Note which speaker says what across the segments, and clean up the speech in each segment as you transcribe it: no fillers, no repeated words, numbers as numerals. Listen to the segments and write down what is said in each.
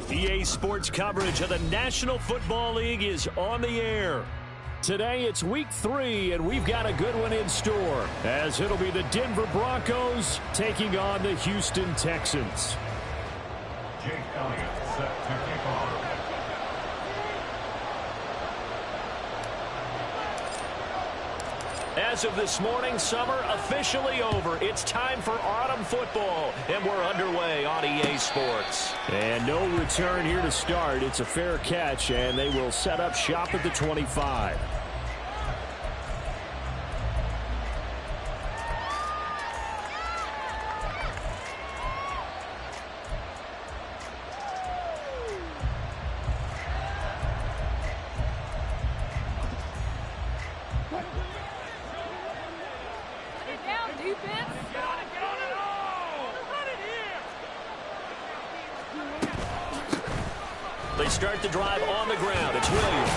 Speaker 1: EA Sports coverage of the National Football League is on the air. Today it's week 3, and we've got a good one in store, as it'll be the Denver Broncos taking on the Houston Texans.
Speaker 2: Jake Elliott set to kick off.
Speaker 1: As of this morning, summer officially over. It's time for autumn football, and we're underway on EA Sports. And no return here to start. It's a fair catch, and they will set up shop at the 25. They start the drive on the ground. It's Williams.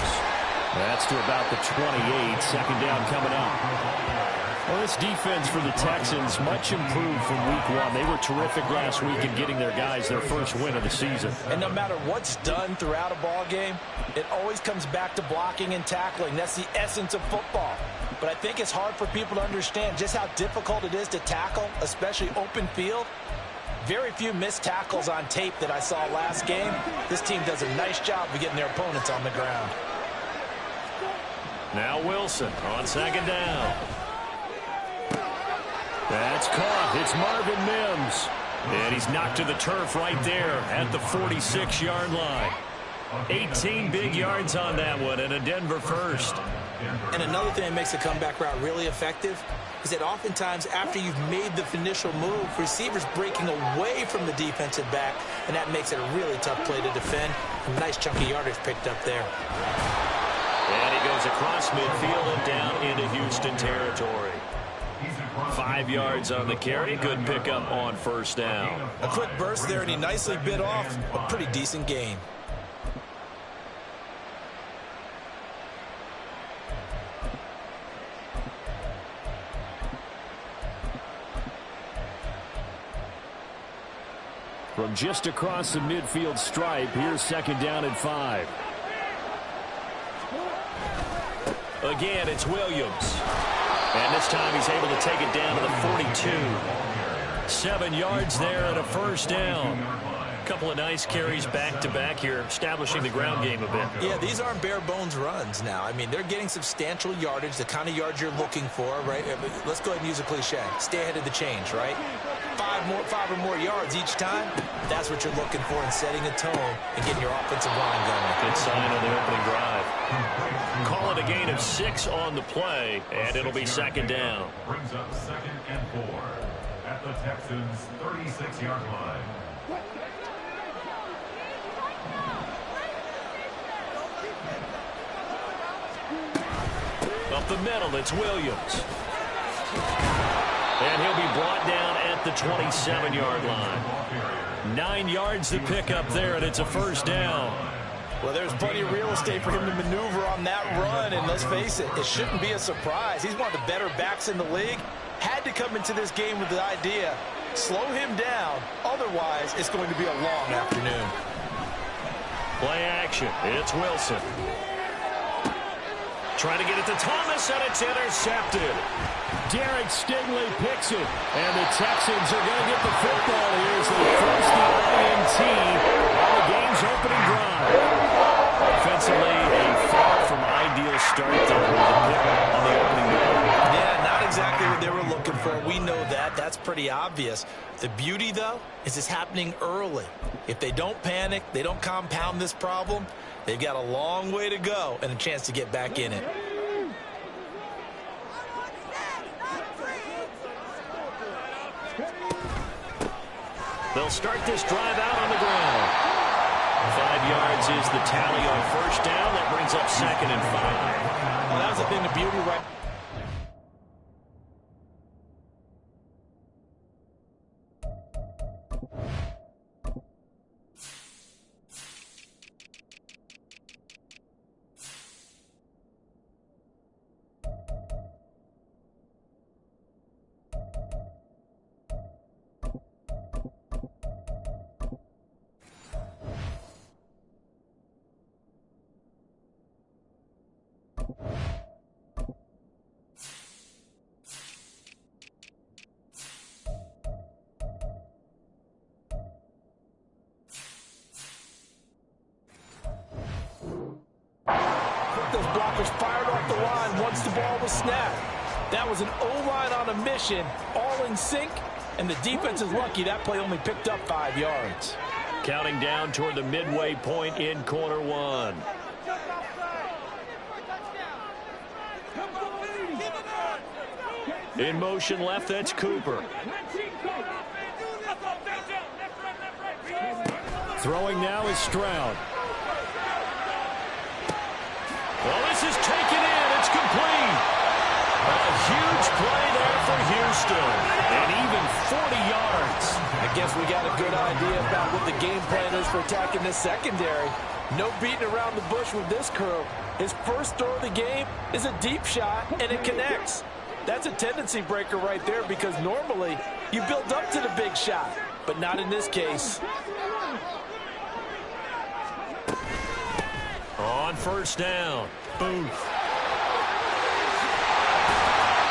Speaker 1: That's to about the 28. Second down coming up. Well, this defense for the Texans much improved from week 1. They were terrific last week in getting their guys their first win of the season.
Speaker 3: And no matter what's done throughout a ball game, it always comes back to blocking and tackling. That's the essence of football. But I think it's hard for people to understand just how difficult it is to tackle, especially open field. Very few missed tackles on tape that I saw last game. This team does a nice job of getting their opponents on the ground.
Speaker 1: Now Wilson on second down. That's caught. It's Marvin Mims. And he's knocked to the turf right there at the 46-yard line. 18 big yards on that one, and a Denver first.
Speaker 3: And another thing that makes the comeback route really effective is that oftentimes after you've made the initial move, receivers breaking away from the defensive back, and that makes it a really tough play to defend. A nice chunk of yardage picked up there.
Speaker 1: And he goes across midfield and down into Houston territory. 5 yards on the carry. Good pickup on first down.
Speaker 3: A quick burst there, and he nicely bit off a pretty decent gain.
Speaker 1: From just across the midfield stripe, here's second down and 5. Again, it's Williams. And this time he's able to take it down to the 42. 7 yards there and a first down. Couple of nice carries back-to-back here, establishing the ground game a bit.
Speaker 3: Yeah, these aren't bare-bones runs now. I mean, they're getting substantial yardage, the kind of yards you're looking for, right? Let's go ahead and use a cliche. Stay ahead of the change, right? 5 or more yards each time, that's what you're looking for in setting a tone and getting your offensive line going.
Speaker 1: Good sign on the opening drive. Call it a gain of 6 on the play, and it'll be second down.
Speaker 2: Brings up 2nd and 4 at the Texans' 36-yard line.
Speaker 1: Up the middle, it's Williams. And he'll be brought down at the 27-yard line. 9 yards to pick up there, and it's a first down.
Speaker 3: Well, there's plenty of real estate for him to maneuver on that run, and let's face it, it shouldn't be a surprise. He's one of the better backs in the league. Had to come into this game with the idea, slow him down, otherwise it's going to be a long afternoon.
Speaker 1: Play action, it's Wilson. Trying to get it to Thomas, and it's intercepted. Derek Stingley picks it, and the Texans are going to get the football here as they force the INT on the game's opening drive. Offensively, a far from ideal start there with the pick on the opening drive.
Speaker 3: Yeah, not exactly what they were looking for. We know that. That's pretty obvious. The beauty, though, is it's happening early. If they don't panic, they don't compound this problem, they've got a long way to go and a chance to get back in it.
Speaker 1: They'll start this drive out on the ground. 5 yards is the tally on first down. That brings up 2nd and 5.
Speaker 3: Well, that was the thing, the beauty right. blockers fired off the line once the ball was snapped. That was an O-line on a mission, all in sync, and the defense is lucky that play only picked up 5 yards.
Speaker 1: Counting down toward the midway point in quarter one. In motion left, that's Cooper. Throwing now is Stroud. Well, this is taken in. It's complete. A huge play there for Houston. And even 40 yards.
Speaker 3: I guess we got a good idea about what the game plan is for attacking this secondary. No beating around the bush with this crew. His first throw of the game is a deep shot, and it connects. That's a tendency breaker right there because normally you build up to the big shot, but not in this case.
Speaker 1: On first down, Booth.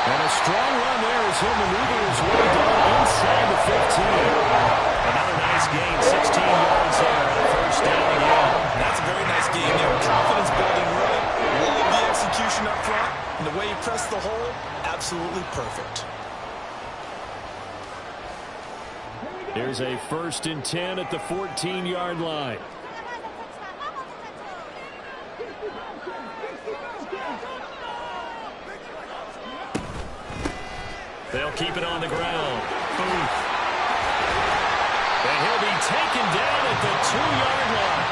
Speaker 1: And a strong run there as he'll maneuver his way down inside the 15. Another nice gain, 16 yards there on first down again.
Speaker 3: That's a very nice game there. Confidence building run. Love the execution up front. And the way he pressed the hole, absolutely perfect.
Speaker 1: Here's a 1st and 10 at the 14-yard line. They'll keep it on the ground. Booth. And he'll be taken down at the 2-yard line.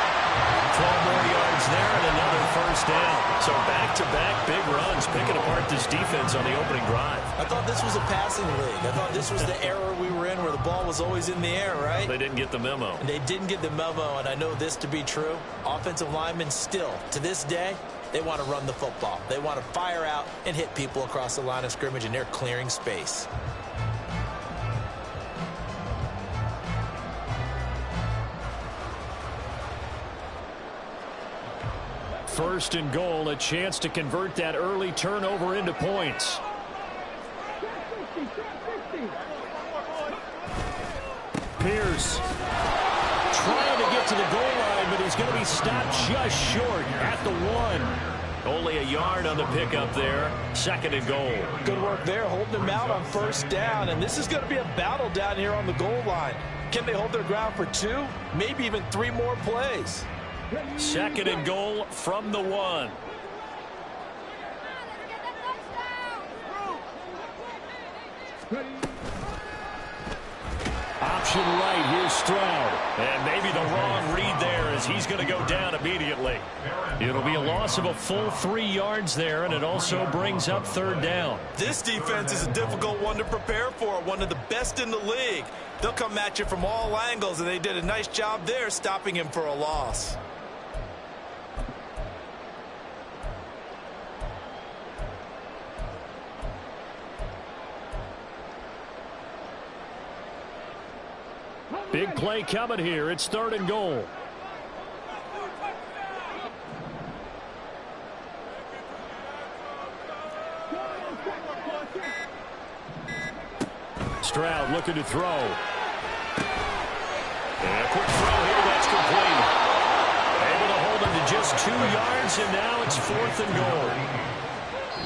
Speaker 1: 12 more yards there and another first down. So back-to-back big runs picking apart this defense on the opening drive.
Speaker 3: I thought this was a passing league. I thought this was the era we were in where the ball was always in the air, right?
Speaker 1: They didn't get the memo.
Speaker 3: And they didn't get the memo, and I know this to be true. Offensive linemen still, to this day, they want to run the football. They want to fire out and hit people across the line of scrimmage, and they're clearing space.
Speaker 1: First and goal, a chance to convert that early turnover into points. Pierce trying to get to the goal line, but he's going to be stopped just short at the 1. Only a yard on the pickup there. 2nd and goal.
Speaker 3: Good work there, holding them out on first down, and this is going to be a battle down here on the goal line. Can they hold their ground for 2, maybe even 3 more plays?
Speaker 1: 2nd and goal from the 1. Option right, here's Stroud. And maybe the wrong read there as he's going to go down immediately. It'll be a loss of a full 3 yards there, and it also brings up 3rd down.
Speaker 3: This defense is a difficult one to prepare for, one of the best in the league. They'll come at you from all angles, and they did a nice job there stopping him for a loss.
Speaker 1: Big play coming here. It's 3rd and goal. Stroud looking to throw. And a quick throw here. That's complete. Able to hold him to just 2 yards, and now it's 4th and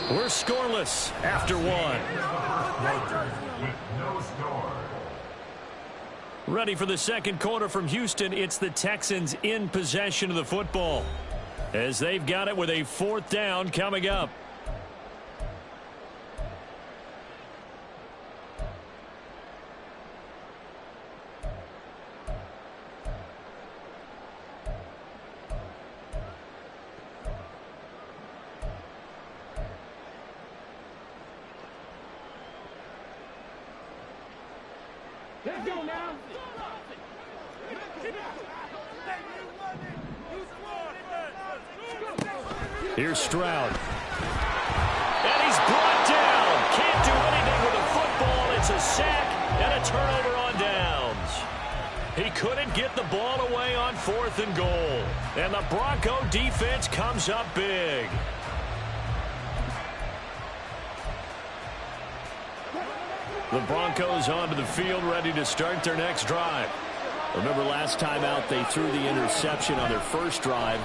Speaker 1: goal. We're scoreless after 1.
Speaker 2: With no score.
Speaker 1: Ready for the second quarter from Houston. It's the Texans in possession of the football as they've got it with a 4th down coming up.
Speaker 4: Let's go now.
Speaker 1: Here's Stroud. And he's brought down. Can't do anything with the football. It's a sack and a turnover on downs. He couldn't get the ball away on 4th and goal. And the Bronco defense comes up big. The Broncos onto the field ready to start their next drive. Remember last time out, they threw the interception on their first drive.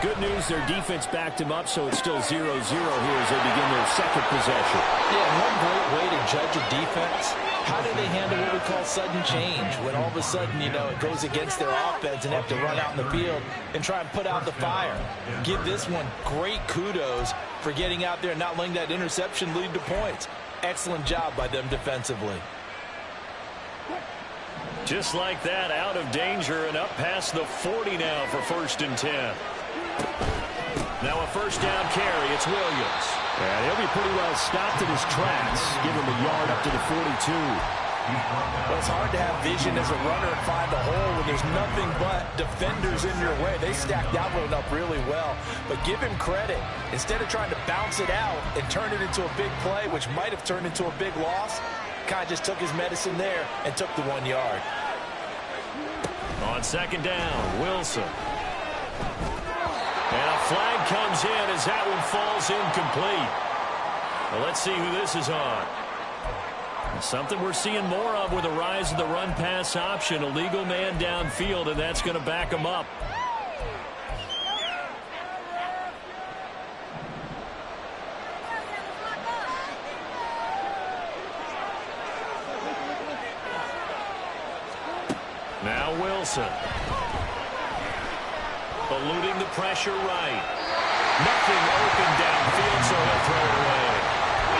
Speaker 1: Good news, their defense backed him up, so it's still 0-0 here as they begin their second possession.
Speaker 3: Yeah, one great way to judge a defense, how do they handle what we call sudden change? When all of a sudden, you know, it goes against their offense and have to run out in the field and try and put out the fire. Give this one great kudos for getting out there and not letting that interception lead to points. Excellent job by them defensively.
Speaker 1: Just like that, out of danger and up past the 40 now for 1st and 10. Now a first down carry. It's Williams. And he'll be pretty well stopped in his tracks. Give him a yard up to the 42.
Speaker 3: Well, it's hard to have vision as a runner and find a hole when there's nothing but defenders in your way. They stacked that one up really well. But give him credit. Instead of trying to bounce it out and turn it into a big play, which might have turned into a big loss, kind of just took his medicine there and took the 1 yard.
Speaker 1: On second down, Wilson. And a flag comes in as that one falls incomplete. Well, let's see who this is on. Something we're seeing more of with the rise of the run-pass option. A legal man downfield, and that's going to back him up. Now Wilson. Eluding the pressure right. Nothing open downfield, so he'll throw it away.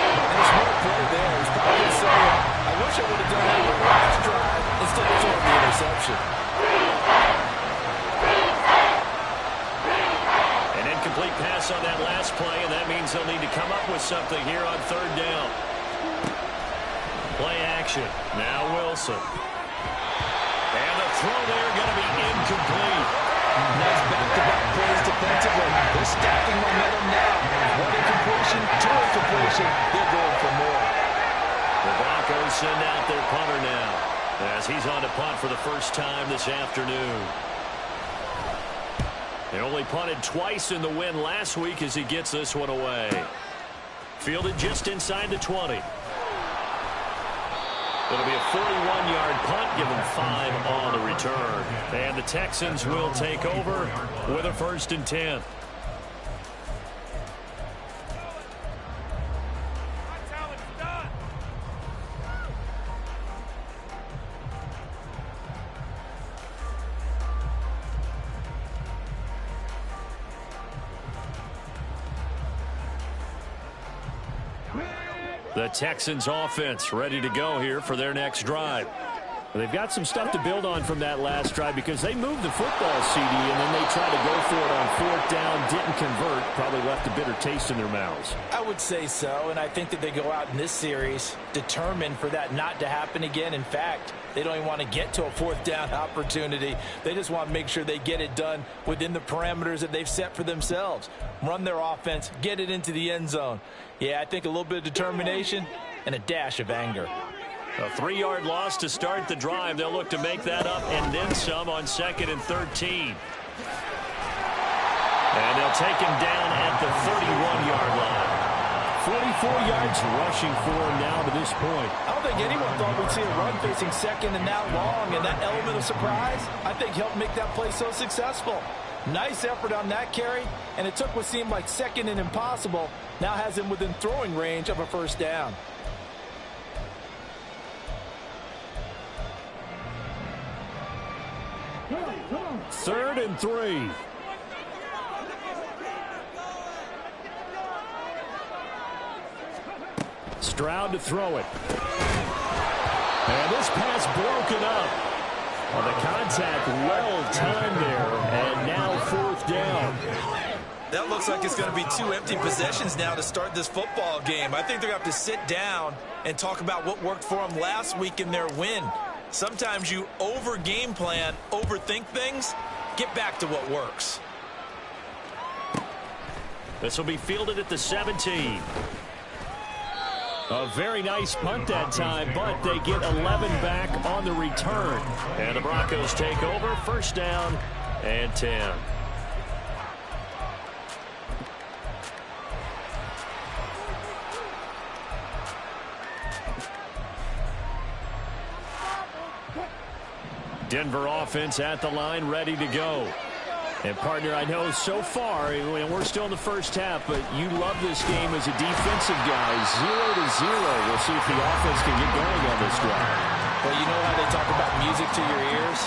Speaker 3: And a smart play there. He's probably saying, I wish I would have done that with the last drive instead of throwing the interception.
Speaker 1: An incomplete pass on that last play, and that means they'll need to come up with something here on 3rd down. Play action. Now Wilson. And the throw there going to be incomplete.
Speaker 3: Nice back-to-back plays defensively. They're stacking momentum now. One incompletion, two incompletion. They're going for more.
Speaker 1: The Broncos send out their punter now as he's on to punt for the first time this afternoon. They only punted twice in the win last week as he gets this one away. Fielded just inside the 20. It'll be a 41-yard punt, give them 5 on the return. And the Texans will take over with a 1st and 10. The Texans offense ready to go here for their next drive. They've got some stuff to build on from that last drive because they moved the football, CD, and then they tried to go for it on 4th down, didn't convert, probably left a bitter taste in their mouths.
Speaker 3: I would say so, and I think that they go out in this series determined for that not to happen again. In fact, they don't even want to get to a 4th down opportunity. They just want to make sure they get it done within the parameters that they've set for themselves. Run their offense, get it into the end zone. Yeah, I think a little bit of determination and a dash of anger.
Speaker 1: A 3-yard loss to start the drive. They'll look to make that up and then some on 2nd and 13. And they'll take him down at the 31-yard line. 44 yards rushing for him now to this point.
Speaker 3: I don't think anyone thought we'd see a run facing 2nd and that long, and that element of surprise, I think, helped make that play so successful. Nice effort on that carry, and it took what seemed like 2nd and impossible, now has him within throwing range of a 1st down.
Speaker 1: Third and 3. Stroud to throw it. And this pass broken up. Well, the contact well timed there, and now 4th down.
Speaker 3: That looks like it's going to be 2 empty possessions now to start this football game. I think they're going to have to sit down and talk about what worked for them last week in their win. Sometimes you over-game plan, overthink things. Get back to what works.
Speaker 1: This will be fielded at the 17. A very nice punt that time, but they get 11 back on the return. And the Broncos take over, 1st down and 10. Denver offense at the line, ready to go. And, partner, I know so far, and we're still in the first half, but you love this game as a defensive guy. 0-0. We'll see if the offense can get going on this drive.
Speaker 3: Well, you know how they talk about music to your ears?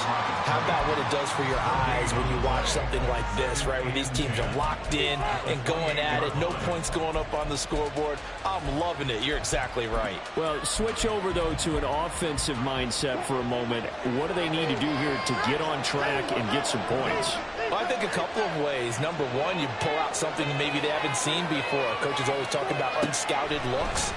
Speaker 3: How about what it does for your eyes when you watch something like this, right, where these teams are locked in and going at it, no points going up on the scoreboard? I'm loving it. You're exactly right.
Speaker 1: Well, switch over, though, to an offensive mindset for a moment. What do they need to do here to get on track and get some points?
Speaker 3: Well, I think a couple of ways. Number one, you pull out something maybe they haven't seen before. Coaches always talk about unscouted looks.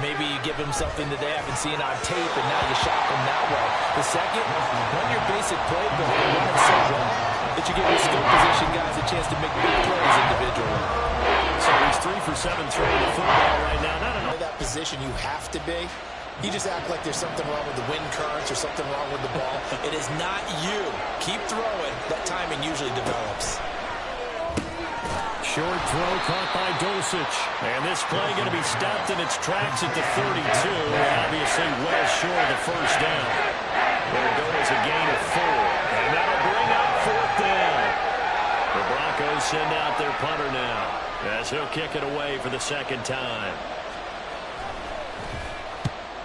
Speaker 3: Maybe you give them something that they haven't seen on tape, and now you shock them that way. The second, run your basic playbook and run it so well that you give your skill position guys a chance to make big plays individually.
Speaker 1: So he's 3 for 7 throwing the football right now. Not enough.
Speaker 5: That position you have to be. You just act like there's something wrong with the wind currents or something wrong with the ball.
Speaker 3: It is not you. Keep throwing. That timing usually develops.
Speaker 1: Short throw caught by Dulcich. And this play going to be stopped in its tracks at the 32. Obviously well short of the first down. There goes a gain of 4. And that'll bring up 4th down. The Broncos send out their punter now as he'll kick it away for the second time.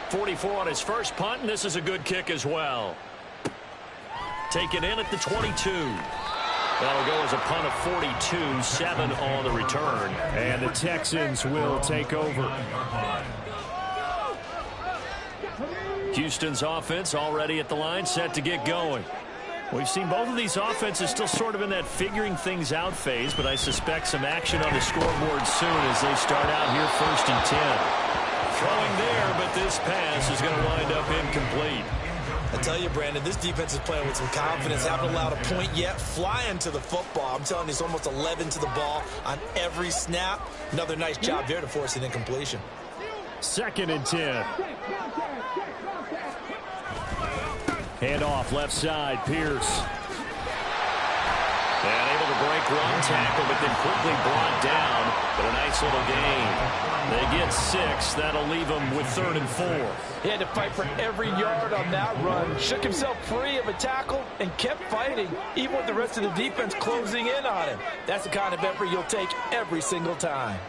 Speaker 1: 44 on his first punt, and this is a good kick as well. Taken in at the 22. That'll go as a punt of 42, 7 on the return. And the Texans will take over. Houston's offense already at the line, set to get going. We've seen both of these offenses still sort of in that figuring things out phase, but I suspect some action on the scoreboard soon as they start out here 1st and 10. Throwing there, but this pass is going to wind up incomplete.
Speaker 3: I tell you, Brandon, this defense is playing with some confidence. Haven't allowed a point yet. Flying to the football. I'm telling you, it's almost 11 to the ball on every snap. Another nice job there to force an incompletion.
Speaker 1: 2nd and 10. Hand off left side, Pierce. And able to break one tackle, but then quickly brought down. But a nice little gain. They get 6. That'll leave them with 3rd and 4.
Speaker 3: He had to fight for every yard on that run. Shook himself free of a tackle and kept fighting, even with the rest of the defense closing in on him. That's the kind of effort you'll take every single time.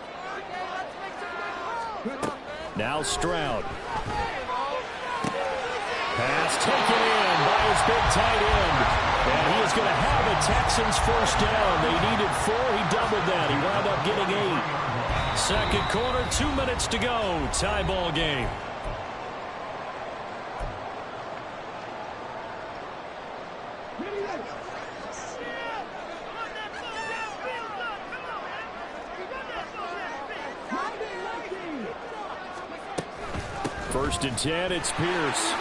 Speaker 1: Now Stroud. Pass taken in by his big tight end. And he is going to have a Texans first down. They needed 4. He doubled that. He wound up getting 8. Second quarter, 2 minutes to go. Tie ball game. First and 10, it's Pierce.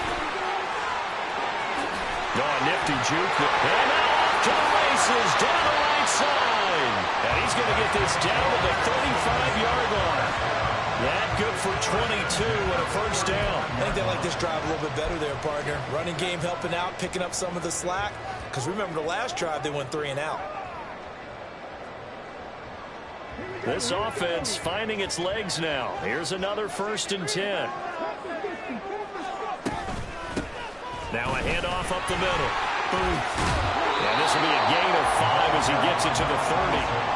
Speaker 1: Oh, nifty juke. And now off to the races, down the right side. And he's going to get this down to the 35-yard line. That good for 22 and a first down.
Speaker 3: I think they like this drive a little bit better there, partner. Running game helping out, picking up some of the slack. Because remember the last drive, they went 3 and out.
Speaker 1: This offense finding its legs now. Here's another 1st and 10. Now a handoff up the middle. Boom. And this will be a gain of 5 as he gets it to the 30.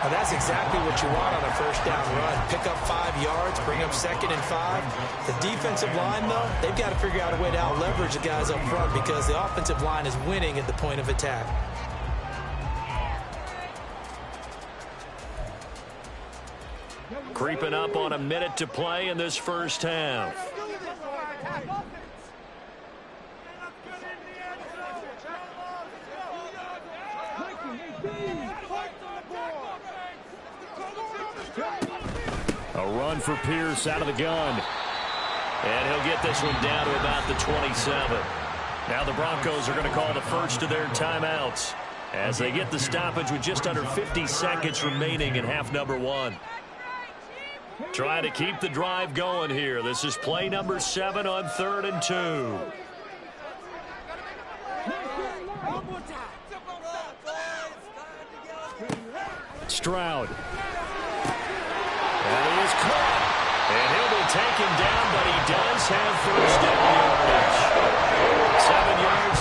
Speaker 3: Now that's exactly what you want on a first down run. Pick up 5 yards, bring up 2nd and 5. The defensive line, though, they've got to figure out a way to out-leverage the guys up front because the offensive line is winning at the point of attack.
Speaker 1: Creeping up on a minute to play in this first half. A run for Pierce out of the gun. And he'll get this one down to about the 27. Now the Broncos are going to call the first of their timeouts as they get the stoppage with just under 50 seconds remaining in half number 1. Trying to keep the drive going here. This is play number 7 on 3rd and 2. Stroud. And he is caught. And he'll be taken down, but he does have first down yardage. 7 yards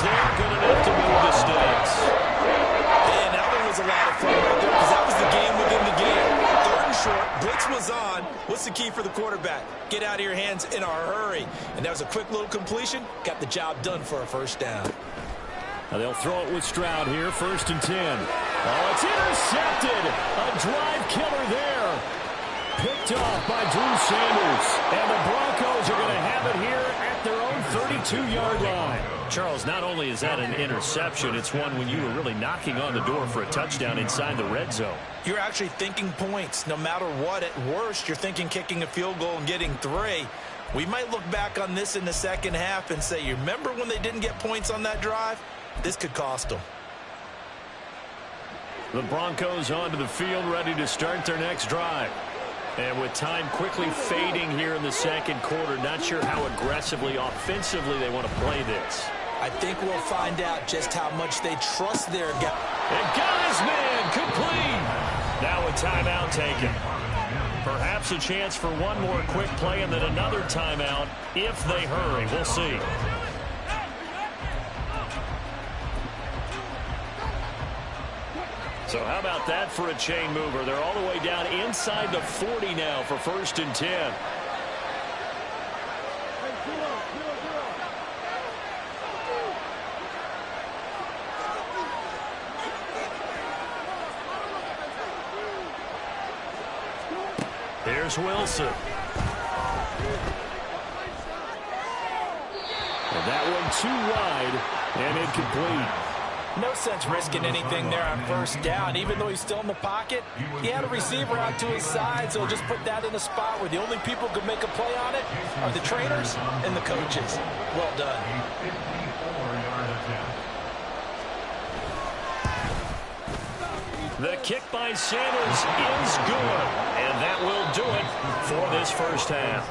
Speaker 3: the key for the quarterback. Get out of your hands in a hurry. And that was a quick little completion. Got the job done for a first down.
Speaker 1: Now they'll throw it with Stroud here, 1st and 10. Oh, it's intercepted. A drive killer there. Picked off by Drew Sanders. And the Broncos are going to have it here at their own 32-yard line.
Speaker 6: Charles, not only is that an interception, it's one when you were really knocking on the door for a touchdown inside the red zone.
Speaker 3: You're actually thinking points. No matter what, at worst, you're thinking kicking a field goal and getting 3. We might look back on this in the second half and say, you remember when they didn't get points on that drive? This could cost them.
Speaker 6: The Broncos onto the field, ready to start their next drive. And with time quickly fading here in the second quarter, not sure how aggressively, offensively they want to play this.
Speaker 3: I think we'll find out just how much they trust their guy.
Speaker 6: And got his man, complete. Now a timeout taken. Perhaps a chance for one more quick play and then another timeout if they hurry. We'll see. So how about that for a chain mover? They're all the way down inside the 40 now for 1st and 10. Here's Wilson.
Speaker 1: And that one too wide and incomplete.
Speaker 3: No sense risking anything there on 1st down. Even though he's still in the pocket, he had a receiver out to his side, so just put that in a spot where the only people who could make a play on it are the trainers and the coaches. Well done.
Speaker 6: The kick by Sanders is good, and that will do it for this first half.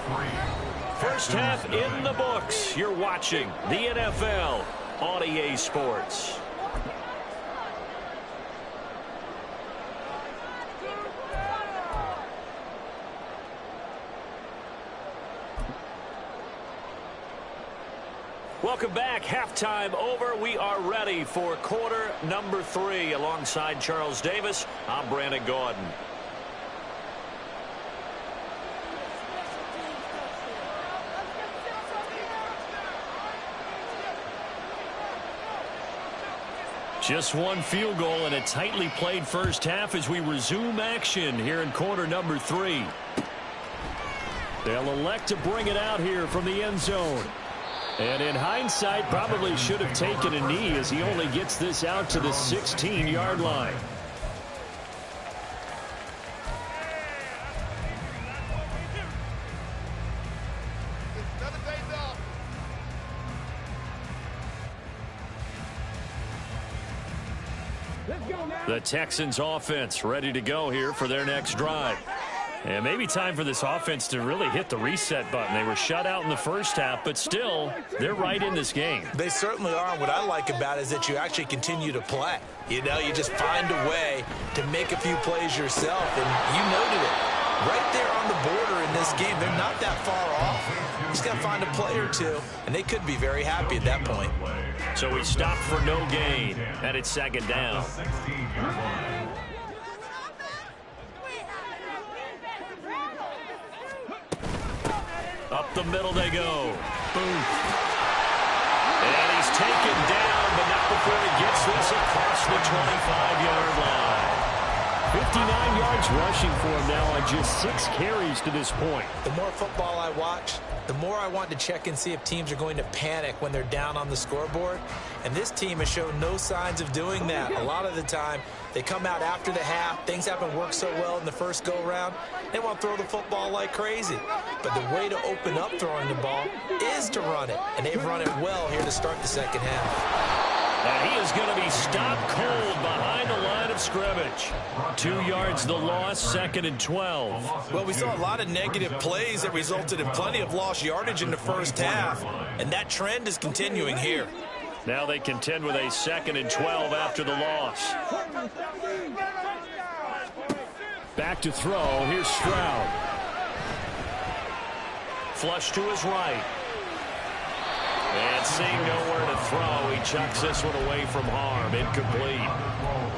Speaker 6: First half in the books. You're watching the NFL on EA Sports. Welcome back. Halftime over. We are ready for quarter number 3. Alongside Charles Davis, I'm Brandon Gordon. Just one field goal and a tightly played first half as we resume action here in quarter number 3. They'll elect to bring it out here from the end zone. And in hindsight, probably should have taken a knee as he only gets this out to the 16-yard line. The Texans offense ready to go here for their next drive. And maybe time for this offense to really hit the reset button. They were shut out in the first half, but still, they're right in this game.
Speaker 3: They certainly are. What I like about it is that you actually continue to play. You know, you just find a way to make a few plays yourself, and you noted it. Right there on the border in this game, they're not that far off. You just got to find a play or two, and they could be very happy at that point.
Speaker 6: So we stopped for no gain, and it's 2nd down. Up the middle they go. Boom. And he's taken down, but not before he gets this across the 25-yard line. 59 yards rushing for him now on just 6 carries to this point.
Speaker 3: The more football I watch, the more I want to check and see if teams are going to panic when they're down on the scoreboard. And this team has shown no signs of doing that. A lot of the time, they come out after the half. Things haven't worked so well in the first go-around. They want to throw the football like crazy. But the way to open up throwing the ball is to run it. And they've run it well here to start the second half.
Speaker 6: And he is going to be stopped cold behind the line of scrimmage. 2 yards the loss, 2nd and 12.
Speaker 3: Well, we saw a lot of negative plays that resulted in plenty of lost yardage in the first half. And that trend is continuing here.
Speaker 6: Now they contend with a 2nd and 12 after the loss.
Speaker 1: Back to throw. Here's Stroud.
Speaker 6: Flush to his right. And seeing nowhere to throw, he chucks this one away from harm. Incomplete.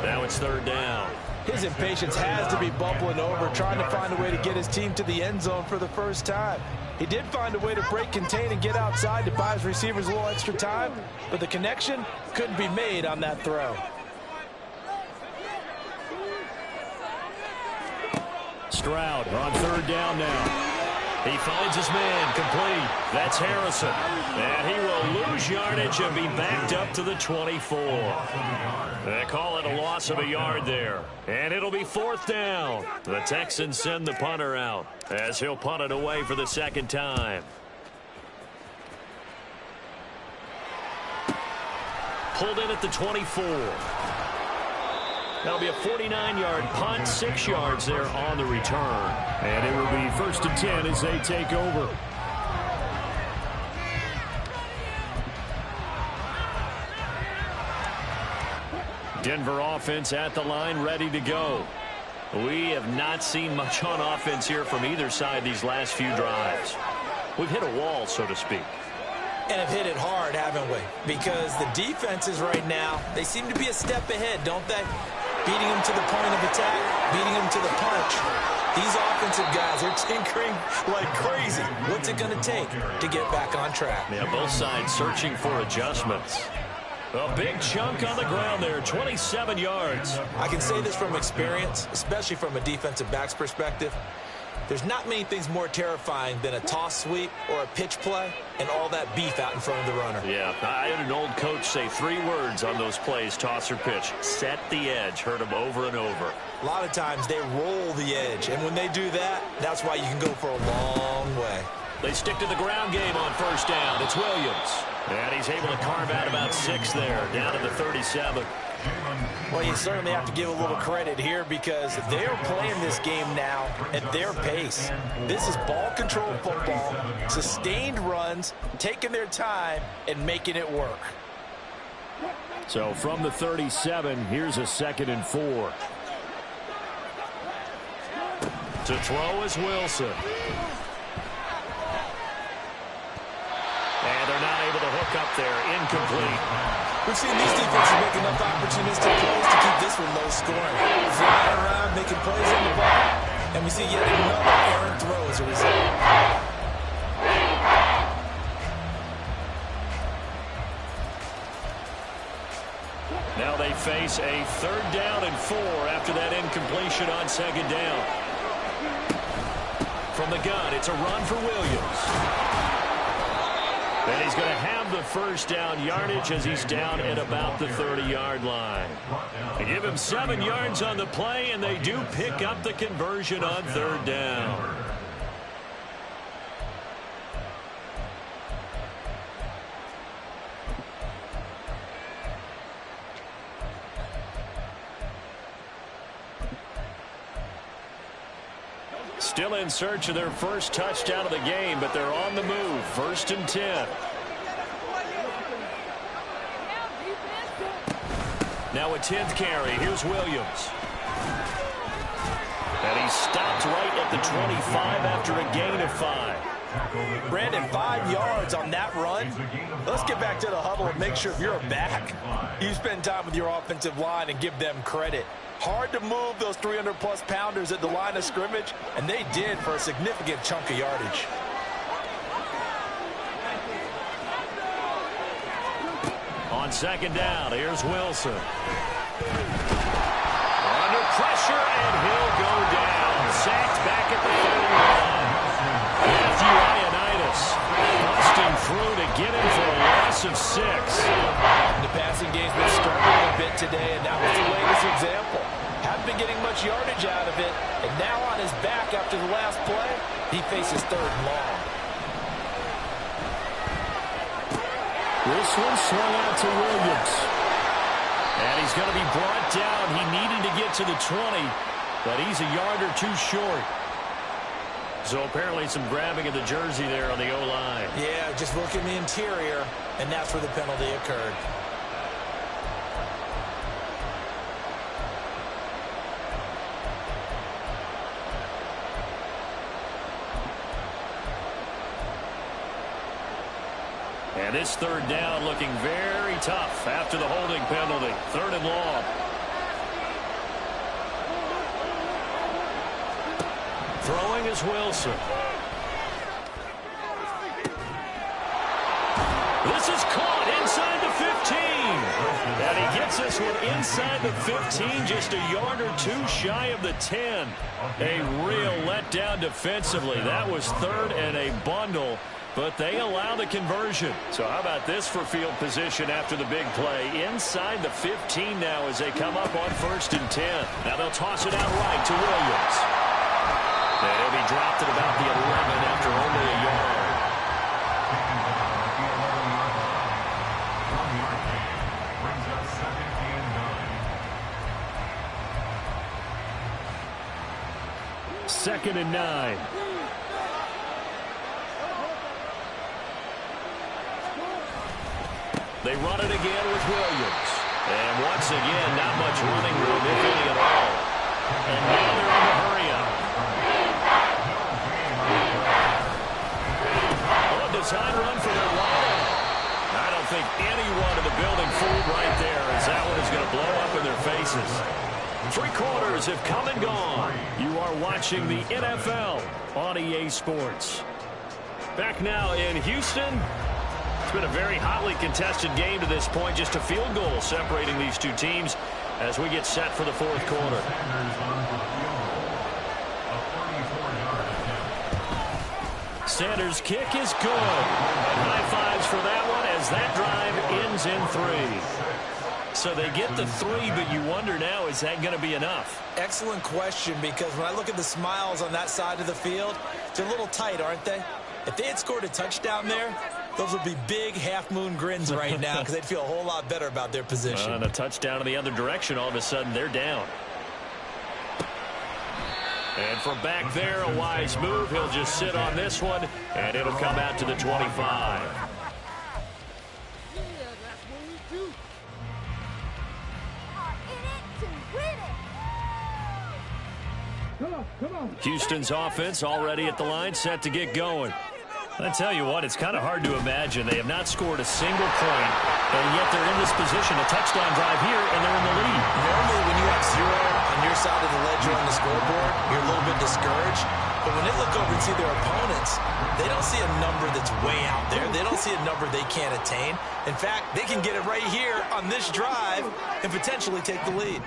Speaker 6: Now it's 3rd down.
Speaker 3: His impatience has to be bubbling over, trying to find a way to get his team to the end zone for the first time. He did find a way to break, contain, and get outside to buy his receivers a little extra time, but the connection couldn't be made on that throw.
Speaker 1: Stroud on third down now.
Speaker 6: He finds his man, complete. That's Harrison. And he will lose yardage and be backed up to the 24. They call it a loss of a yard there. And it'll be fourth down. The Texans send the punter out as he'll punt it away for the second time. Pulled in at the 24. That'll be a 49-yard punt, 6 yards there on the return.
Speaker 1: And it will be first and 10 as they take over. Denver offense at the line, ready to go.
Speaker 6: We have not seen much on offense here from either side these last few drives. We've hit a wall, so to speak.
Speaker 3: And have hit it hard, haven't we? Because the defenses right now, they seem to be a step ahead, don't they? Beating them to the point of attack, beating them to the punch. These offensive guys are tinkering like crazy. What's it going to take to get back on track?
Speaker 6: Yeah, both sides searching for adjustments. A big chunk on the ground there, 27 yards.
Speaker 3: I can say this from experience, especially from a defensive back's perspective. There's not many things more terrifying than a toss sweep or a pitch play and all that beef out in front of the runner.
Speaker 6: Yeah, I had an old coach say 3 words on those plays, toss or pitch. Set the edge. Heard him over and over.
Speaker 3: A lot of times they roll the edge, and when they do that, that's why you can go for a long way.
Speaker 6: They stick to the ground game on first down. It's Williams. And he's able to carve out about 6 there, down to the 37.
Speaker 3: Well, you certainly have to give a little credit here because they are playing this game now at their pace. This is ball control football, sustained runs, taking their time, and making it work.
Speaker 1: So from the 37, here's a 2nd and 4.
Speaker 6: To throw is Wilson. And they're not able to hook up there. Incomplete.
Speaker 3: We've seen these defenses make enough opportunistic plays to keep this one low scoring. Flying around, making plays on the ball. And we see yet another errant throw as a result.
Speaker 6: Now they face a 3rd down and 4 after that incompletion on 2nd down. From the gun, it's a run for Williams. And he's going to have the first down yardage as he's down at about the 30-yard line. They give him 7 yards on the play, and they do pick up the conversion on 3rd down. Still in search of their first touchdown of the game, but they're on the move. 1st and 10. Now a 10th carry. Here's Williams. And he's stopped right at the 25 after a gain of 5.
Speaker 3: Brandon, 5 yards on that run. Let's get back to the huddle and make sure if you're back, you spend time with your offensive line and give them credit. Hard to move those 300-plus pounders at the line of scrimmage, and they did for a significant chunk of yardage.
Speaker 6: On 2nd down, here's Wilson. Under pressure, and he'll go down. Sacked back at the 31. Matthew Ioannidis busting through to get him for a loss of 6.
Speaker 3: The passing game's been struggling a bit today, and that was the latest example. Haven't been getting much yardage out of it, and now on his back after the last play, he faces 3rd and long.
Speaker 1: This one swung out to Williams.
Speaker 6: And he's going to be brought down. He needed to get to the 20, but he's a yard or 2 short. So apparently some grabbing of the jersey there on the O-line.
Speaker 3: Yeah, just look in the interior, and that's where the penalty occurred.
Speaker 6: And this 3rd down looking very tough after the holding penalty. 3rd and long. Throwing is Wilson. This is caught inside the 15. And he gets this one inside the 15, just a yard or two shy of the 10. A real letdown defensively. That was third and a bundle, but they allow the conversion. So how about this for field position after the big play? Inside the 15 now as they come up on 1st and 10. Now they'll toss it out right to Williams. And he'll be dropped at about the 11 after only a yard. Second and 9. They run it again with Williams. And once again, not much running room, if any at all. And now they're in the hurry-up. Oh, a design run for their wideout. I don't think anyone in the building fooled right there, as that one is going to blow up in their faces. 3 quarters have come and gone. You are watching the NFL on EA Sports. Back now in Houston. It's been a very hotly contested game to this point. Just a field goal separating these two teams as we get set for the 4th quarter. Sanders' kick is good. And high fives for that one as that drive ends in 3. So they get the 3, but you wonder now, is that going to be enough?
Speaker 3: Excellent question, because when I look at the smiles on that side of the field, they're a little tight, aren't they? If they had scored a touchdown there, those would be big half-moon grins right now because they'd feel a whole lot better about their position.
Speaker 6: And a touchdown in the other direction, all of a sudden they're down. And from back there, a wise move. He'll just sit on this one, and it'll come out to the 25. Houston's offense already at the line, set to get going. I tell you what, it's kind of hard to imagine. They have not scored a single point, and yet they're in this position, a touchdown drive here, and they're in the lead.
Speaker 3: Normally, when you have 0 on your side of the ledger on the scoreboard, you're a little bit discouraged. But when they look over and see their opponents, they don't see a number that's way out there. They don't see a number they can't attain. In fact, they can get it right here on this drive and potentially take the lead.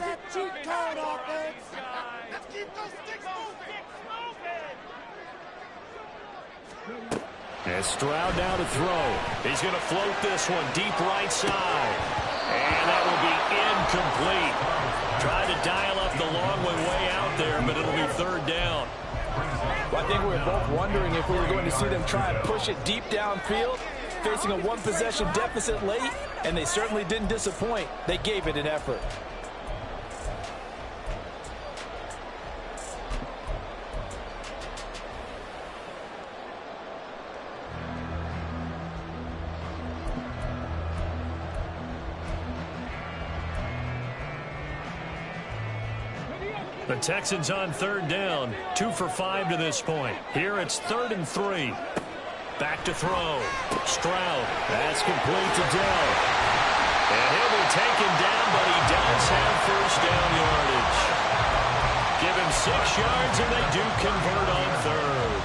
Speaker 4: That cheat code offense. Let's keep those sticks moving.
Speaker 1: And Stroud now to throw.
Speaker 6: He's going to float this one deep right side. And that will be incomplete. Tried to dial up the long one way out there, but it'll be 3rd down.
Speaker 7: Well, I think we were both wondering if we were going to see them try and push it deep downfield, facing a 1-possession deficit late, and they certainly didn't disappoint. They gave it an effort.
Speaker 6: The Texans on 3rd down, 2 for 5 to this point. Here it's 3rd and 3. Back to throw. Stroud.
Speaker 1: That's complete to Dell.
Speaker 6: And he'll be taken down, but he does have 1st down yardage. Give him 6 yards, and they do convert on 3rd.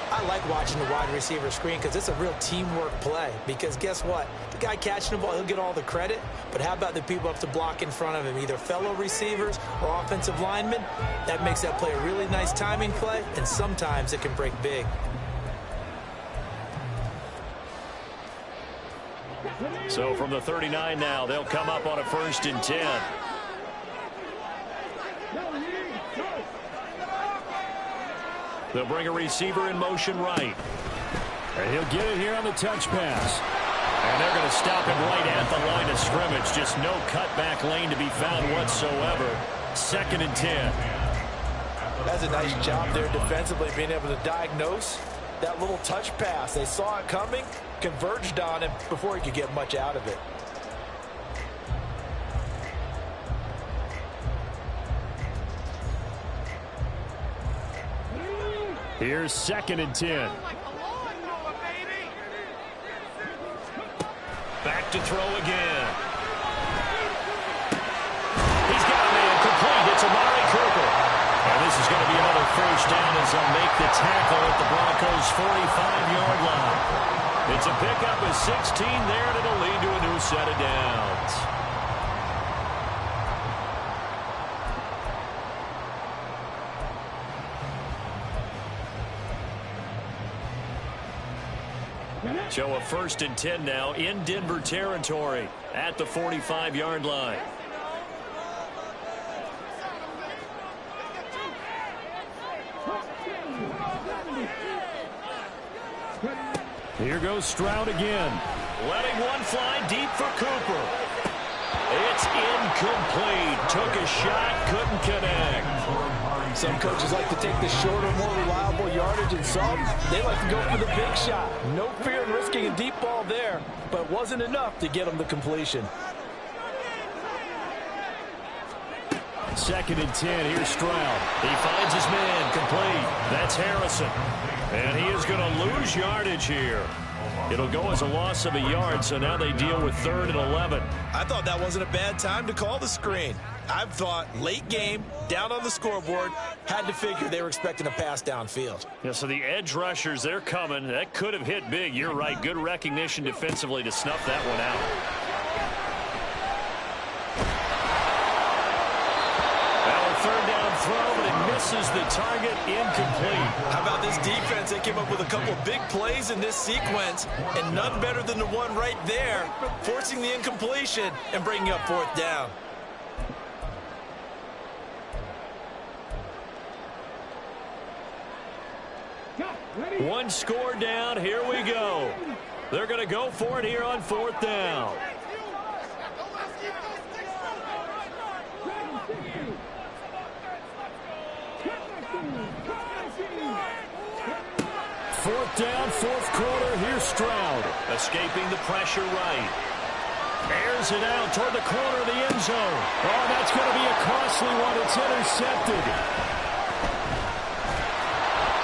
Speaker 3: I like watching the wide receiver screen because it's a real teamwork play. Because guess what? The guy catching the ball, he'll get all the credit. But how about the people up to block in front of him, either fellow receivers or offensive linemen? That makes that play a really nice timing play, and sometimes it can break big.
Speaker 6: So from the 39 now, they'll come up on a 1st and 10. They'll bring a receiver in motion right.
Speaker 1: And he'll get it here on the touch pass.
Speaker 6: And they're going to stop him right at the line of scrimmage. Just no cutback lane to be found whatsoever. 2nd and 10.
Speaker 7: That's a nice job there defensively, being able to diagnose that little touch pass. They saw it coming, converged on him before he could get much out of it.
Speaker 1: Here's 2nd and 10.
Speaker 6: Back to throw again. as they'll make the tackle at the Broncos' 45-yard line. It's a pickup of 16 there, and it'll lead to a new set of downs. So a 1st and 10 now in Denver territory at the 45-yard line.
Speaker 1: Here goes Stroud again.
Speaker 6: Letting one fly deep for Cooper. It's incomplete. Took a shot, couldn't connect.
Speaker 7: Some coaches like to take the shorter, more reliable yardage, and some, they like to go for the big shot. No fear in risking a deep ball there, but it wasn't enough to get them the completion.
Speaker 1: 2nd and 10. Here's Stroud.
Speaker 6: He finds his man, complete. That's Harrison. And he is going to lose yardage here. It'll go as a loss of a yard, so now they deal with 3rd and 11.
Speaker 3: I thought that wasn't a bad time to call the screen. I thought late game, down on the scoreboard, had to figure they were expecting a pass downfield.
Speaker 6: Yeah, so the edge rushers, they're coming. That could have hit big. You're right. Good recognition defensively to snuff that one out. Third down throw, but it misses the target, incomplete.
Speaker 3: How about this defense? They came up with a couple of big plays in this sequence, and none better than the one right there, forcing the incompletion and bringing up 4th down.
Speaker 6: One score down, here we go. They're going to go for it here on 4th down.
Speaker 1: Fourth down, 4th quarter. Here's Stroud.
Speaker 6: Escaping the pressure right. Airs it out toward the corner of the end zone.
Speaker 1: Oh, that's going to be a costly one. It's intercepted.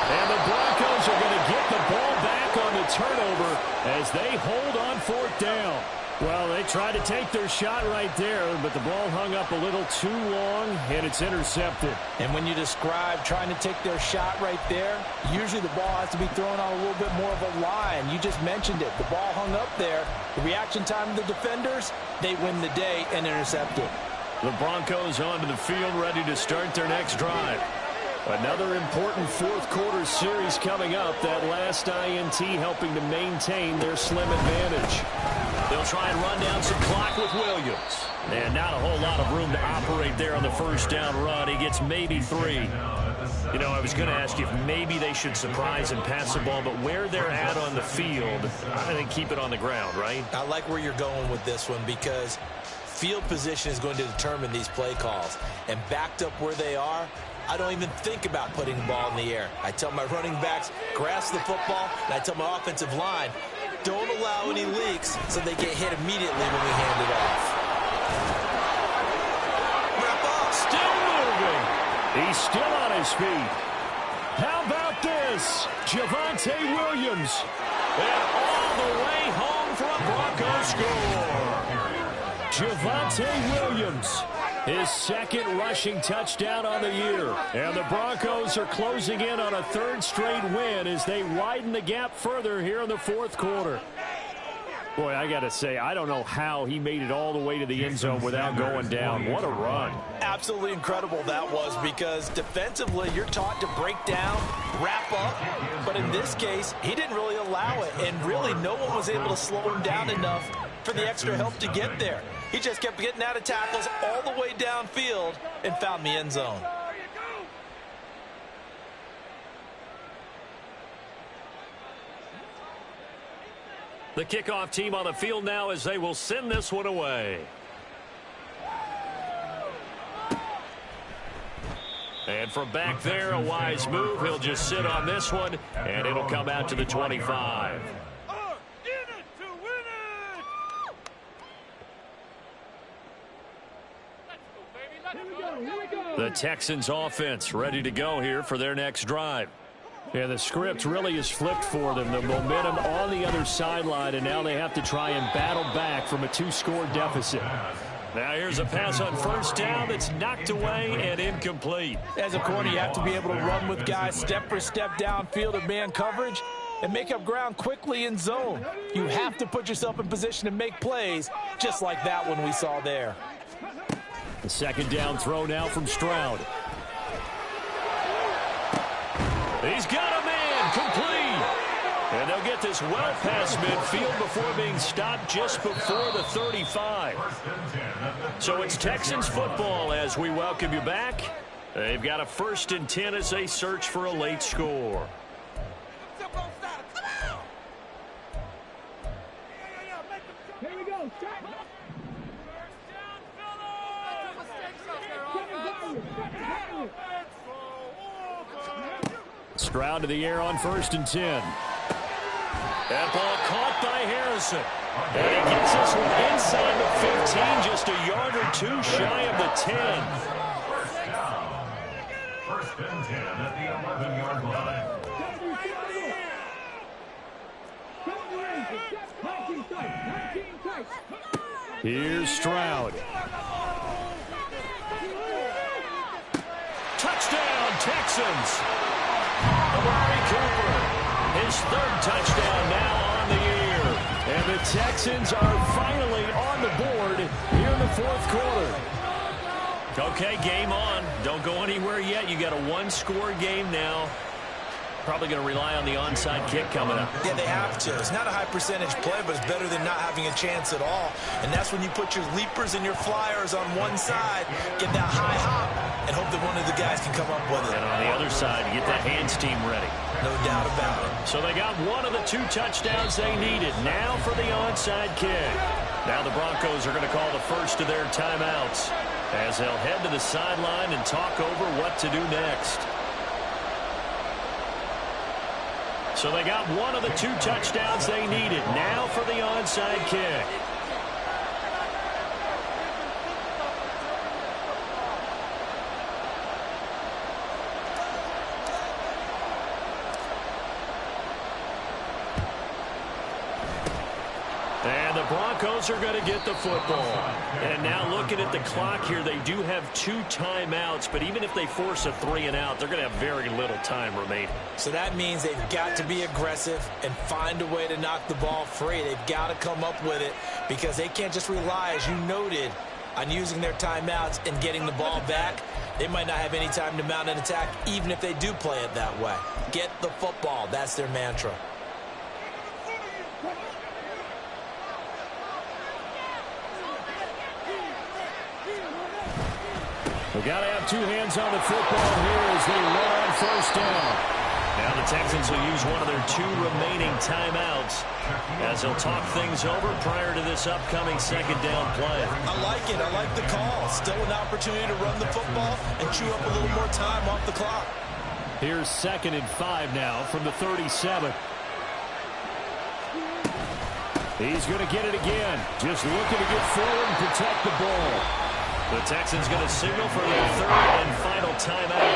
Speaker 1: And the Broncos are going to get the ball back on the turnover as they hold on 4th down. Well, they tried to take their shot right there, but the ball hung up a little too long, and it's intercepted.
Speaker 7: And when you describe trying to take their shot right there, usually the ball has to be thrown on a little bit more of a line. You just mentioned it. The ball hung up there. The reaction time of the defenders, they win the day and intercept it.
Speaker 6: The Broncos onto the field, ready to start their next drive.
Speaker 1: Another important 4th quarter series coming up. That last INT helping to maintain their slim advantage.
Speaker 6: They'll try and run down some clock with Williams. And not a whole lot of room to operate there on the 1st down run. He gets maybe 3. You know, I was going to ask you if maybe they should surprise and pass the ball, but where they're at on the field, I think keep it on the ground, right?
Speaker 3: I like where you're going with this one because field position is going to determine these play calls. And backed up where they are, I don't even think about putting the ball in the air. I tell my running backs, grasp the football, and I tell my offensive line, don't allow any leaks so they get hit immediately when we hand it off. Wrap up.
Speaker 6: Still moving.
Speaker 1: He's still on his feet. How about this? Javonte Williams.
Speaker 6: And all the way home for a Broncos score.
Speaker 1: Javonte Williams. His 2nd rushing touchdown on the year. And the Broncos are closing in on a 3rd straight win as they widen the gap further here in the 4th quarter. Boy, I got to say, I don't know how he made it all the way to the end zone without going down. What a run.
Speaker 3: Absolutely incredible that was because defensively you're taught to break down, wrap up. But in this case, he didn't really allow it. And really no one was able to slow him down enough for the extra help to get there. He just kept getting out of tackles all the way downfield and found the end zone.
Speaker 6: The kickoff team on the field now as they will send this one away. And from back there, a wise move. He'll just sit on this one, and it'll come out to the 25. The Texans offense ready to go here for their next drive.
Speaker 1: Yeah, the script really is flipped for them. The momentum on the other sideline, and now they have to try and battle back from a 2-score deficit.
Speaker 6: Now here's a pass on first down that's knocked away and incomplete.
Speaker 7: As a corner, you have to be able to run with guys step for step downfield in man coverage and make up ground quickly in zone. You have to put yourself in position to make plays, just like that one we saw there.
Speaker 1: The second down throw now from Stroud.
Speaker 6: He's got a man, complete. And they'll get this well past midfield before being stopped just before the 35. So it's Texans football as we welcome you back. They've got a 1st and 10 as they search for a late score.
Speaker 4: Here we go.
Speaker 1: Stroud to the air on 1st and 10.
Speaker 6: That ball caught by Harrison. And he gets this one inside the 15, just a yard or two shy of the 10.
Speaker 2: First down. 1st and 10 at the 11-yard line.
Speaker 1: Here's Stroud.
Speaker 6: Touchdown, Texans. Amari Cooper, his 3rd touchdown now on the year.
Speaker 1: And the Texans are finally on the board here in the 4th quarter.
Speaker 6: Okay, game on. Don't go anywhere yet. You got a 1-score game now. Probably going to rely on the onside kick coming up.
Speaker 3: Yeah, they have to. It's not a high percentage play, but it's better than not having a chance at all. And that's when you put your leapers and your flyers on one side, get that high hop, and hope that one of the guys can come up with it.
Speaker 6: And on the other side, get the hands team ready.
Speaker 3: No doubt about it.
Speaker 6: So they got one of the 2 touchdowns they needed. Now for the onside kick. Now the Broncos are going to call the first of their timeouts as they'll head to the sideline and talk over what to do next. So they got one of the 2 touchdowns they needed. Now for the onside kick. And the Broncos are going to get the football. And now looking at the clock here, they do have 2 timeouts, but even if they force a 3-and-out, they're going to have very little time remaining.
Speaker 3: So that means they've got to be aggressive and find a way to knock the ball free. They've got to come up with it because they can't just rely, as you noted, on using their timeouts and getting the ball back. They might not have any time to mount an attack, even if they do play it that way. Get the football. That's their mantra.
Speaker 1: We got to have 2 hands on the football here as they run on 1st down.
Speaker 6: Now the Texans will use one of their 2 remaining timeouts as they'll talk things over prior to this upcoming 2nd down play.
Speaker 3: I like it. I like the call. Still an opportunity to run the football and chew up a little more time off the clock.
Speaker 1: Here's 2nd and 5 now from the 37. He's going to get it again. Just looking to get forward and protect the ball.
Speaker 6: The Texans going to signal for their 3rd and final timeout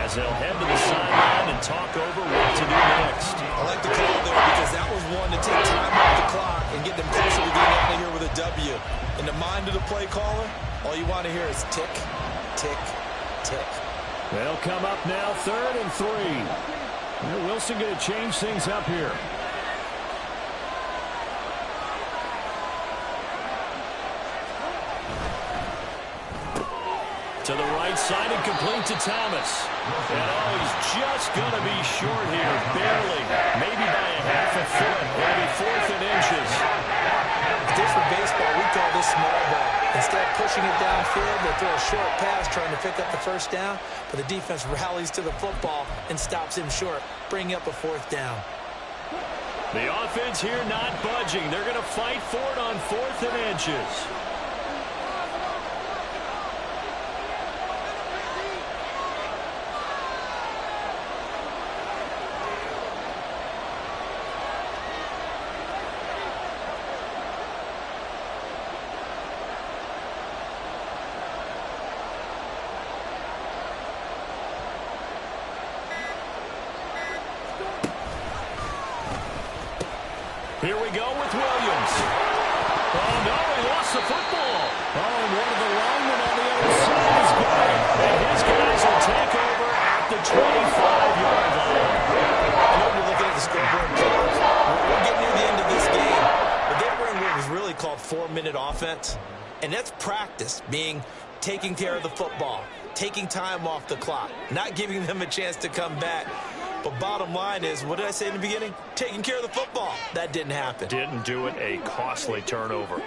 Speaker 6: as they'll head to the sideline and talk over what to do next.
Speaker 3: I like the call there because that was one to take time off the clock and get them closer to getting out of here with a W. In the mind of the play caller, all you want to hear is tick, tick, tick.
Speaker 1: They'll come up now 3rd and 3. Wilson going to change things up here.
Speaker 6: To the right side and complete to Thomas. And he's just going to be short here, barely, maybe by a half a foot. It'll be 4th and inches.
Speaker 3: If this were baseball, we call this small ball. Instead of pushing it downfield, they throw a short pass trying to pick up the 1st down, but the defense rallies to the football and stops him short, bringing up a 4th down.
Speaker 6: The offense here not budging. They're going to fight for it on 4th and inches. Here we go with Williams.
Speaker 1: Oh, no, he lost the football. Oh, and one of the linemen on the other side has got it. And his guys will take over at the 25-yard line.
Speaker 3: I know we're looking at the scoreboard clock. We're getting near the end of this game. But they were in what was really called 4-minute offense. And that's practice, being taking care of the football, taking time off the clock, not giving them a chance to come back. But bottom line is, what did I say in the beginning? Taking care of the football. That didn't happen.
Speaker 6: Didn't do it. A costly turnover.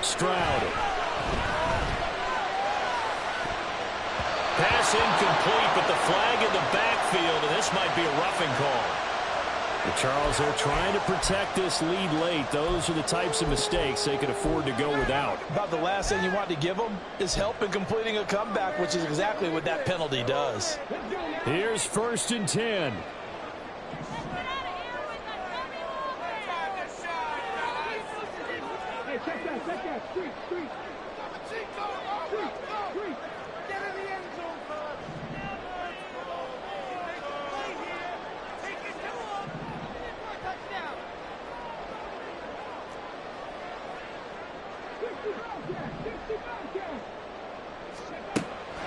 Speaker 1: Stroud. Pass incomplete, but the flag in the backfield, and this might be a roughing call. And Charles, they're trying to protect this lead late. Those are the types of mistakes they could afford to go without.
Speaker 7: About the last thing you want to give them is help in completing a comeback, which is exactly what that penalty does.
Speaker 1: Here's 1st and 10.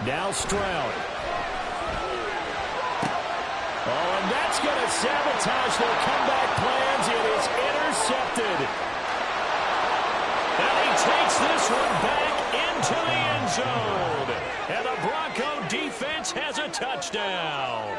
Speaker 1: Now Stroud. Oh, and that's going to sabotage their comeback plans. It is intercepted. And he takes this one back into the end zone. And the Bronco defense has a touchdown.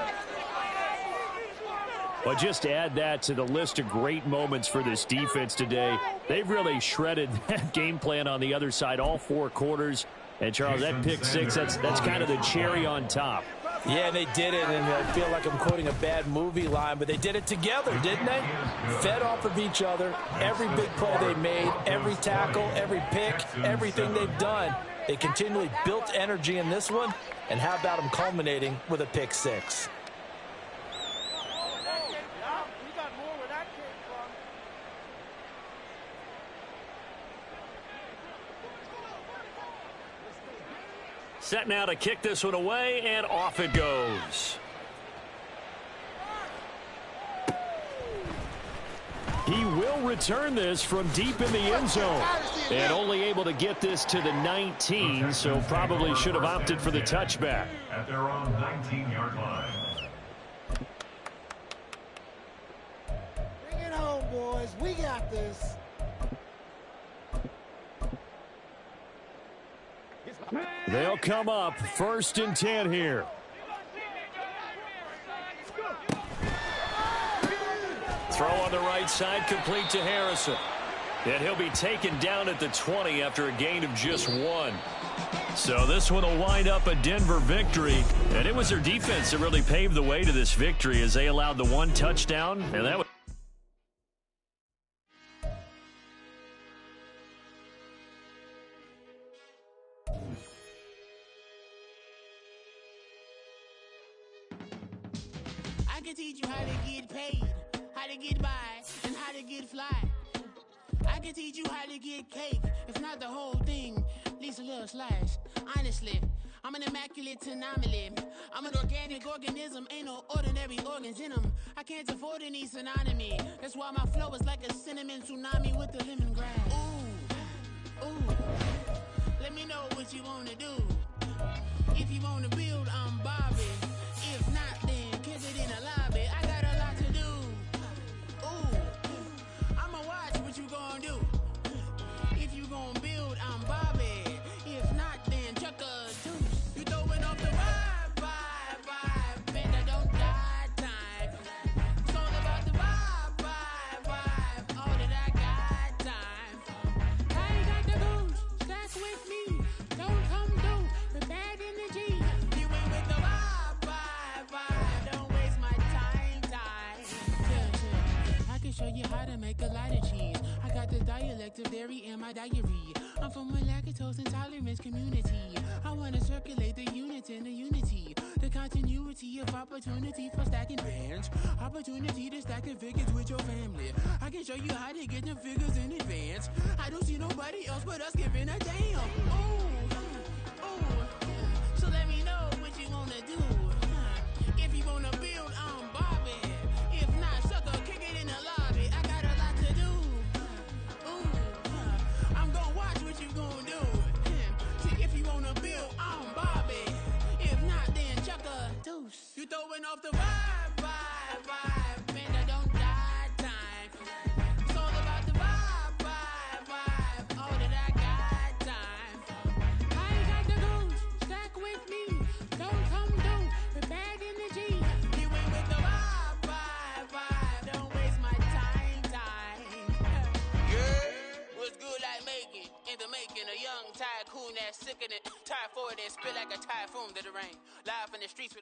Speaker 1: But just add that to the list of great moments for this defense today. They've really shredded that game plan on the other side all 4 quarters. And, Charles, that pick six, that's kind of the cherry on top.
Speaker 7: Yeah, and they did it, and I feel like I'm quoting a bad movie line, but they did it together, didn't they? Fed off of each other, every big play they made, every tackle, every pick, everything they've done. They continually built energy in this one, and how about them culminating with a pick six?
Speaker 6: Set now to kick this one away, and off it goes.
Speaker 1: He will return this from deep in the end zone. And only able to get this to the 19, so probably should have opted for the touchback.
Speaker 2: At their own 19-yard line.
Speaker 4: Bring it home, boys. We got this.
Speaker 1: They'll come up 1st and 10 here.
Speaker 6: Throw on the right side, complete to Harrison. And he'll be taken down at the 20 after a gain of just 1. So this one will wind up a Denver victory. And it was their defense that really paved the way to this victory as they allowed the 1 touchdown. And that was
Speaker 8: I can teach you how to get paid, how to get by, and how to get fly. I can teach you how to get cake, if not the whole thing, at least a little slice. Honestly, I'm an immaculate anomaly. I'm an organic organism, ain't no ordinary organs in them. I can't afford any synonymy. That's why my flow is like a cinnamon tsunami with the lemongrass. Ooh, ooh, let me know what you wanna do. If you wanna build, I'm Bobby. If not, then kiss it in the lobby. I got a lot to do. Ooh, I'ma watch what you gon' do. If you gon' build, I'm Bobby. If not, then chuck a deuce. You throwing off the vibe, man, I don't die time. It's all about the vibe, all that I got time. I ain't got the goose, that's with me. Don't come through the bad energy. You ain't with the vibe, don't waste my time. Yeah. I can show you how to make a lot of cheese. I got the dialect of dairy in my diary. I'm from a lactose intolerance community. I wanna circulate the units in the unity. The continuity of opportunity for stacking bands. Opportunity to stack the figures with your family. I can show you how to get the figures in advance. I don't see nobody else but us giving a damn. Ooh. So let me know what you wanna do. If you wanna build, I'm Bobby. If not, sucker, kick it in the lobby. I got a off the vibe. Man, I don't die time. It's all about the vibe. Oh, that I got time. I ain't got the goose, stack with me. Don't come through with bad energy. You ain't with the vibe. Don't waste my time. Yeah, what's good like making? In the making, a young tycoon that's sick in it. Tired for it and spit like a typhoon to the rain. Live in the streets with